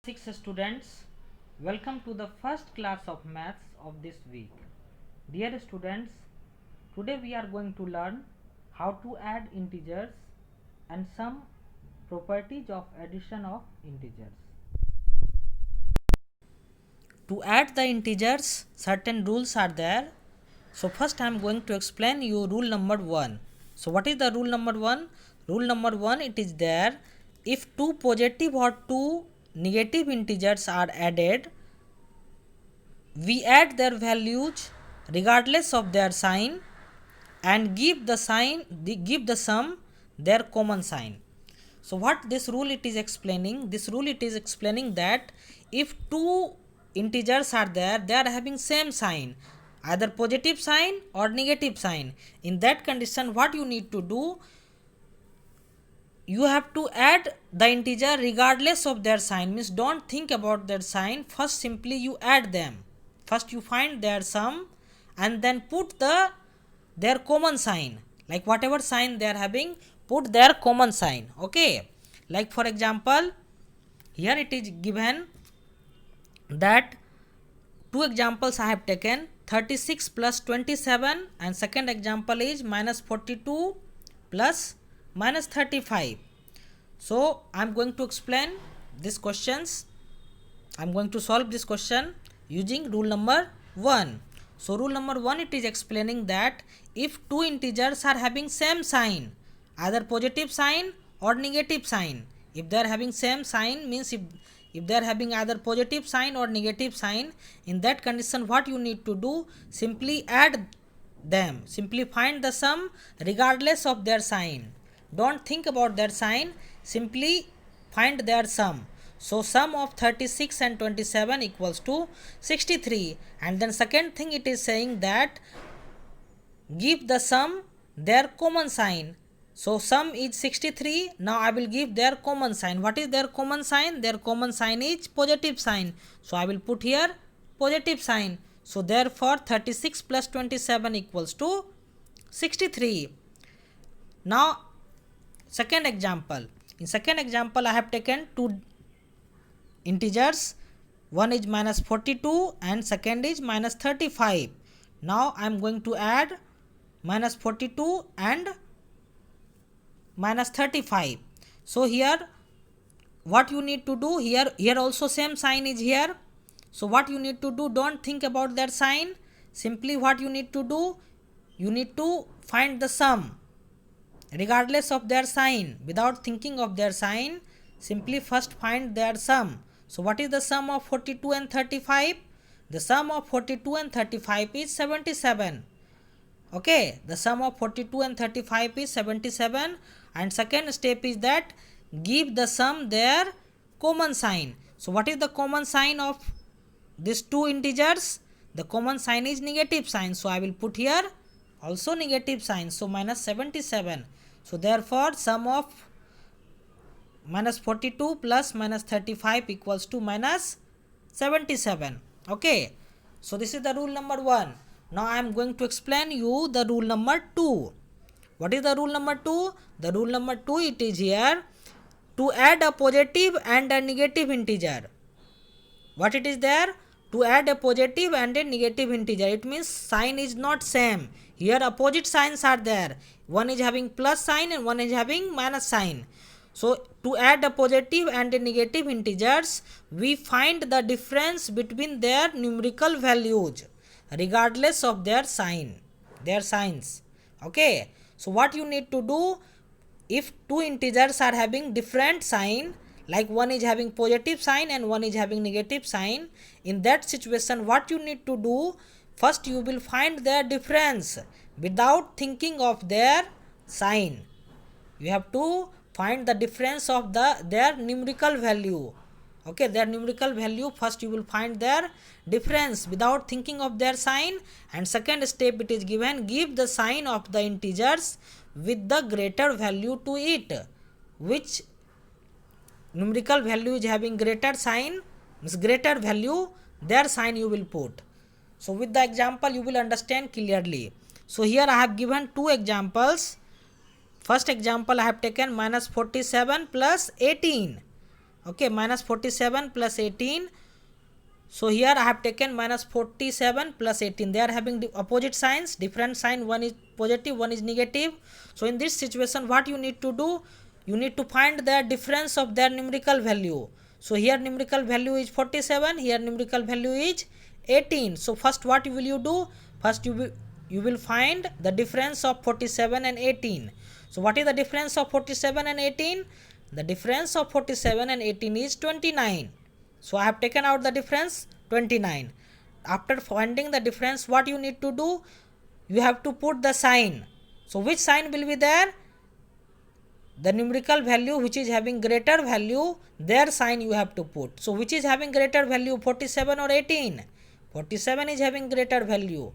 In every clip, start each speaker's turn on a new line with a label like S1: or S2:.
S1: 6 students, welcome to the first class of maths of this week. Dear students, today we are going to learn how to add integers and some properties of addition of integers. To add the integers, certain rules are there. So first I am going to explain you rule number 1. So what is the rule number 1? Rule number 1, it is there, if two positive or two negative integers are added, we add their values regardless of their sign and give the sum their common sign. So what this rule it is explaining? This rule it is explaining that if two integers are there, they are having same sign, either positive sign or negative sign. In that condition, what you need to do, you have to add the integer regardless of their sign. Means don't think about their sign. First simply you add them. First you find their sum and then put their common sign. Like whatever sign they are having, put their common sign. Okay. Like for example, here it is given that two examples I have taken, 36 plus 27, and second example is minus 42 plus minus 35. So I am going to explain these questions. I am going to solve this question using rule number 1. So rule number 1, it is explaining that if two integers are having same sign, either positive sign or negative sign, if they are having same sign, means if they are having either positive sign or negative sign, in that condition what you need to do, simply add them, simply find the sum regardless of their sign. Don't think about their sign, simply find their sum. So sum of 36 and 27 equals to 63, and then second thing it is saying that give the sum their common sign. So sum is 63. Now I will give their common sign. What is their common sign? Their common sign is positive sign. So I will put here positive sign. So therefore 36 plus 27 equals to 63. Now second example. In second example I have taken two integers. One is minus 42 and second is minus 35. Now I am going to add minus 42 and minus 35. So here what you need to do, here also same sign is here. So what you need to do, don't think about that sign, simply what you need to do, you need to find the sum regardless of their sign. Without thinking of their sign, simply first find their sum. So what is the sum of 42 and 35? The sum of 42 and 35 is 77. Okay, the sum of 42 and 35 is 77, and second step is that give the sum their common sign. So what is the common sign of these two integers? The common sign is negative sign. So I will put here also negative sign. So minus 77. So therefore sum of minus 42 plus minus 35 equals to minus 77. Okay, so this is the rule number 1. Now I am going to explain you the rule number 2. What is the rule number 2? The rule number 2, it is here, to add a positive and a negative integer. What it is there? To add a positive and a negative integer. It means sign is not same. Here opposite signs are there. One is having plus sign and one is having minus sign. So to add a positive and a negative integers, we find the difference between their numerical values regardless of their sign, their signs. Okay, so what you need to do, if two integers are having different sign, like one is having positive sign and one is having negative sign, in that situation what you need to do, first you will find their difference without thinking of their sign. You have to find the difference of their numerical value. Okay, their numerical value, first you will find their difference without thinking of their sign, and second step it is given, give the sign of the integers with the greater value to it. Which numerical value is having greater sign, means greater value, their sign you will put. So with the example you will understand clearly. So here I have given two examples. First example I have taken minus 47 plus 18. Okay, minus 47 plus 18. So here I have taken minus 47 plus 18. They are having opposite signs, different sign. One is positive, one is negative. So in this situation, what you need to do? You need to find the difference of their numerical value. So here numerical value is 47. Here numerical value is 18. So first what will you do? First you will find the difference of 47 and 18. So what is the difference of 47 and 18? The difference of 47 and 18 is 29. So I have taken out the difference 29. After finding the difference, what you need to do? You have to put the sign. So which sign will be there? The numerical value which is having greater value, their sign you have to put. So which is having greater value, 47 or 18? 47 is having greater value.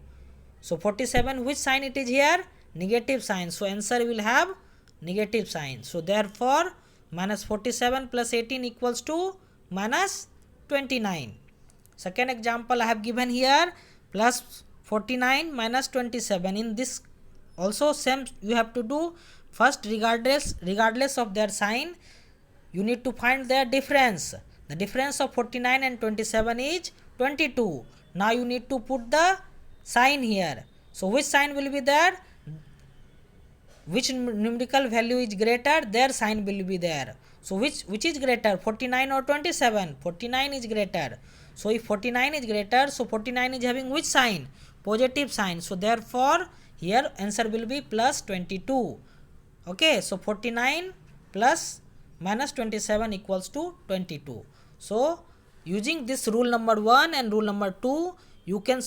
S1: So 47, which sign it is here? Negative sign. So answer will have negative sign. So therefore minus 47 plus 18 equals to minus 29. Second example I have given here, plus 49 minus 27. In this also same you have to do. First, regardless of their sign, you need to find their difference. The difference of 49 and 27 is 22. Now you need to put the sign here. So which sign will be there? Which numerical value is greater, their sign will be there. So which is greater, 49 or 27? 49 is greater. So if 49 is greater, so 49 is having which sign? Positive sign. So therefore here answer will be plus 22. Okay, so 49 plus minus 27 equals to 22. So using this rule number 1 and rule number 2, you can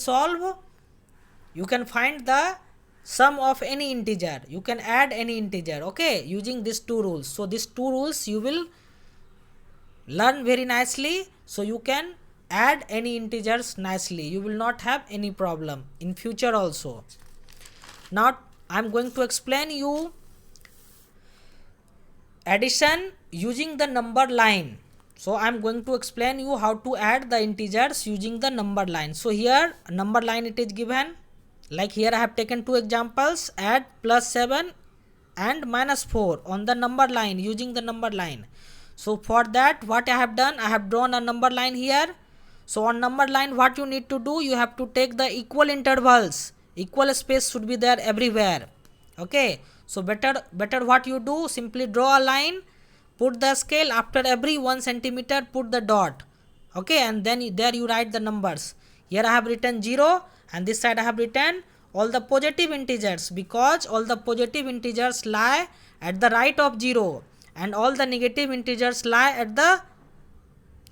S1: find the sum of any integer. You can add any integer, okay, using these two rules. So these two rules you will learn very nicely. So you can add any integers nicely. You will not have any problem in future also. Now I am going to explain you addition using the number line. So I am going to explain you how to add the integers using the number line. So here number line it is given. Like here I have taken two examples, add plus 7 and minus 4 on the number line using the number line. So for that what I have done, I have drawn a number line here. So on number line what you need to do, you have to take the equal intervals. Equal space should be there everywhere. Okay. So better what you do, simply draw a line, put the scale, after every 1 centimeter put the dot. Okay, and then there you write the numbers. Here I have written 0 and this side I have written all the positive integers, because all the positive integers lie at the right of 0 and all the negative integers lie at the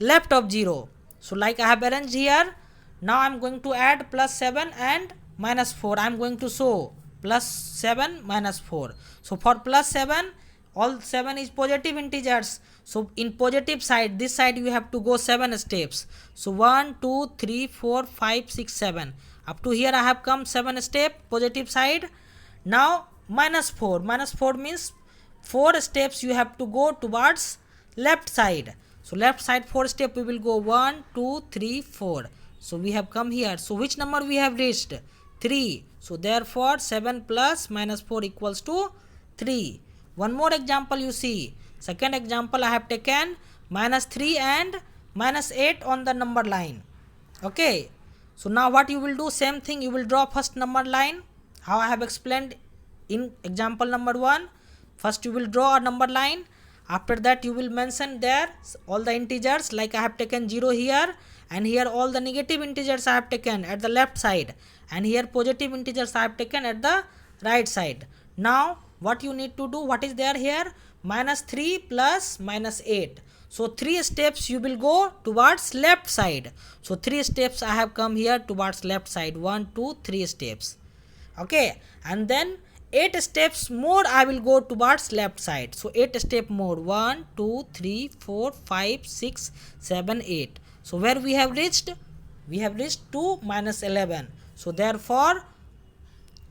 S1: left of 0. So like I have arranged here. Now I am going to add plus 7 and minus 4. I am going to show plus 7 minus 4. So for plus 7, all 7 is positive integers. So in positive side, this side you have to go 7 steps. So 1, 2, 3, 4, 5, 6, 7. Up to here I have come 7 step positive side. Now minus 4. Minus 4 means 4 steps you have to go towards left side. So left side 4 step we will go 1, 2, 3, 4. So we have come here. So which number we have reached? 3. So therefore 7 plus minus 4 equals to 3. One more example you see. Second example I have taken minus 3 and minus 8 on the number line. Okay. So now what you will do, same thing, you will draw first number line. How I have explained in example number 1. First you will draw a number line. After that you will mention there all the integers, like I have taken 0 here, and here all the negative integers I have taken at the left side, and here positive integers I have taken at the right side. Now what you need to do, what is there here? Minus 3 plus minus 8. So 3 steps you will go towards left side. So 3 steps I have come here towards left side. 1, 2, 3 steps. Okay, and then 8 steps more I will go towards left side. So 8 step more. 1, 2, 3, 4, 5, 6, 7, 8. So where we have reached? We have reached to minus 11. So therefore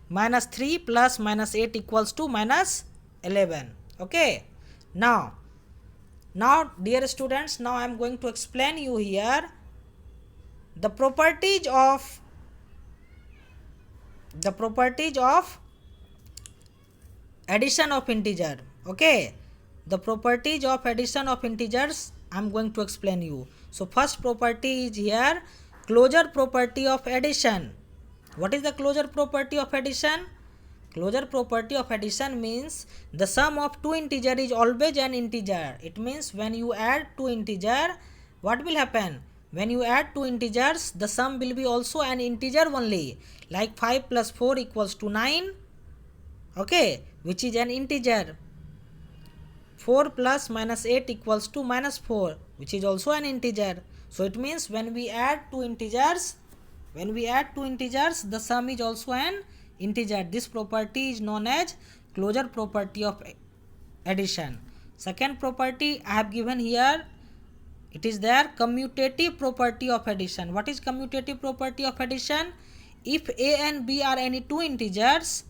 S1: minus 3 plus minus 8 equals to minus 11. Okay. Now dear students, now I am going to explain you here the properties of addition of integer. Okay, the properties of addition of integers I'm going to explain you. So first property is here, closure property of addition. What is the closure property of addition? Closure property of addition means the sum of two integer is always an integer. It means when you add two integer, what will happen? When you add two integers, the sum will be also an integer only. Like 5 plus 4 equals to 9. Okay, which is an integer. 4 plus minus 8 equals to minus 4, which is also an integer. So it means when we add two integers, the sum is also an integer. This property is known as closure property of addition. Second property I have given here, it is there, commutative property of addition. What is commutative property of addition? If a and b are any two integers,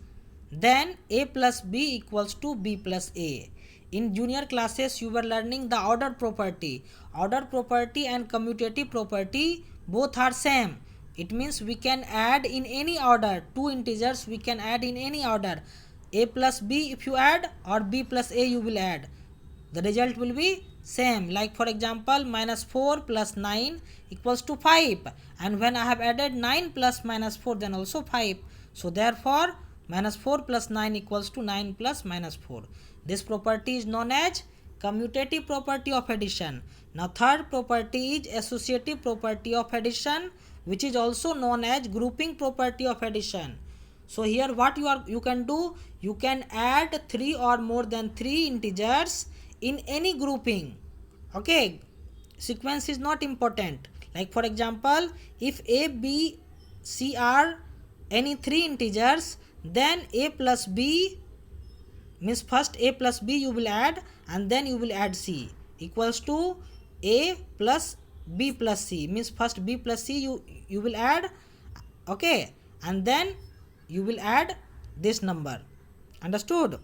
S1: then a plus b equals to b plus a. In junior classes you were learning the order property. Order property and commutative property both are same. It means we can add in any order. Two integers we can add in any order. A plus b if you add, or b plus a you will add, the result will be same. Like for example, minus 4 plus 9 equals to 5, and when I have added 9 plus minus 4, then also 5. So therefore minus 4 plus 9 equals to 9 plus minus 4. This property is known as commutative property of addition. Now third property is associative property of addition, which is also known as grouping property of addition. So here what you can do, you can add 3 or more than 3 integers in any grouping. Okay, sequence is not important. Like for example, if a, b, c are any 3 integers, then a plus b means first a plus b you will add, and then you will add c equals to a plus b plus c, means first b plus c you will add, okay, and then you will add this number. Understood?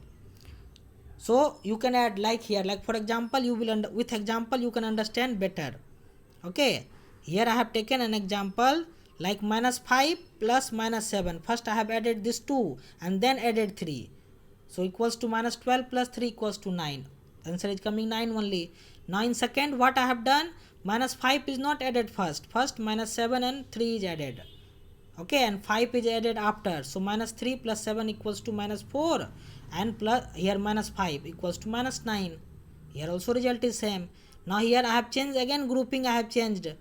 S1: So you can add like here, like for example, you will with example you can understand better. Okay, here I have taken an example like minus 5 plus minus 7. First I have added this 2 and then added 3. So equals to minus 12 plus 3 equals to 9. Answer is coming 9 only. Now in second what I have done, minus 5 is not added first. First minus 7 and 3 is added. Okay, and 5 is added after. So minus 3 plus 7 equals to minus 4, and plus here minus 5 equals to minus 9. Here also result is same. Now here I have changed again, grouping I have changed.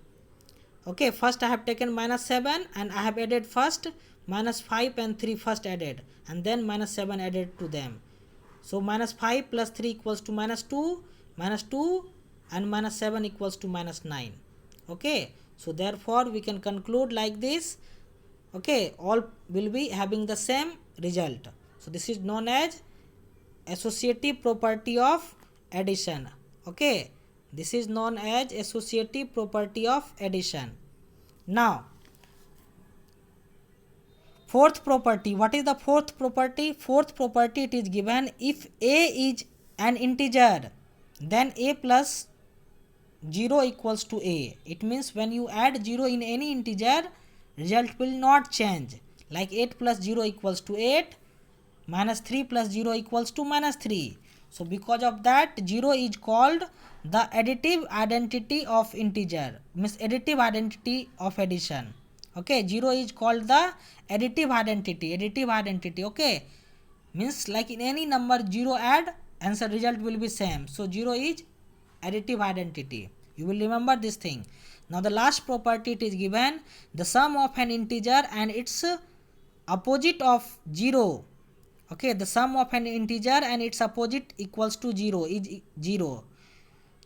S1: Okay, first I have taken minus 7 and I have added first minus 5 and 3 first added, and then minus 7 added to them. So minus 5 plus 3 equals to minus 2 and minus 7 equals to minus 9. Okay, so therefore we can conclude like this. Okay, all will be having the same result. So this is known as associative property of addition. Okay, this is known as associative property of addition. Now fourth property, what is the fourth property? Fourth property, it is given if a is an integer, then a plus 0 equals to a. It means when you add 0 in any integer, result will not change. Like 8 plus 0 equals to 8, minus 3 plus 0 equals to minus 3. So because of that, 0 is called the additive identity of integer, means additive identity of addition. Okay, 0 is called the additive identity. Okay, means like in any number 0 add, answer result will be same. So 0 is additive identity. You will remember this thing. Now the last property, it is given the sum of an integer and its opposite of 0. Okay, the sum of an integer and its opposite equals to 0 is 0.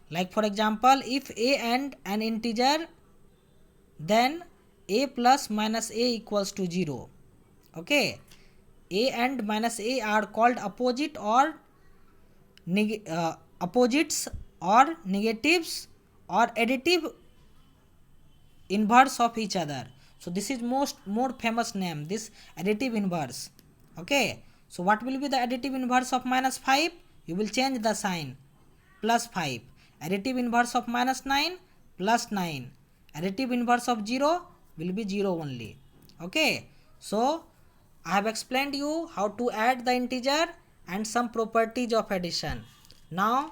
S1: Like for example, if a and an integer, then a plus minus a equals to 0. Okay, a and minus a are called opposite or opposites or negatives or additive inverse of each other. So this is more famous name, this additive inverse. Okay, so what will be the additive inverse of minus 5? You will change the sign, plus 5. Additive inverse of minus 9, plus 9. Additive inverse of 0 will be 0 only. Okay, so I have explained you how to add the integer and some properties of addition. Now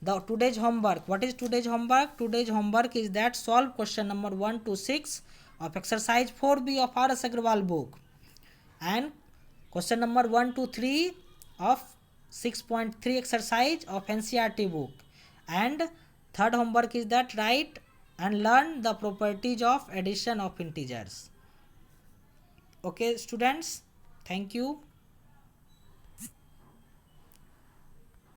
S1: the today's homework. What is today's homework? Today's homework is that solve question number 1 to 6 of exercise 4B of R.S. Agrawal book, and question number 1 to 3 of 6.3 exercise of NCERT book. And third homework is that write and learn the properties of addition of integers. Okay students, thank you.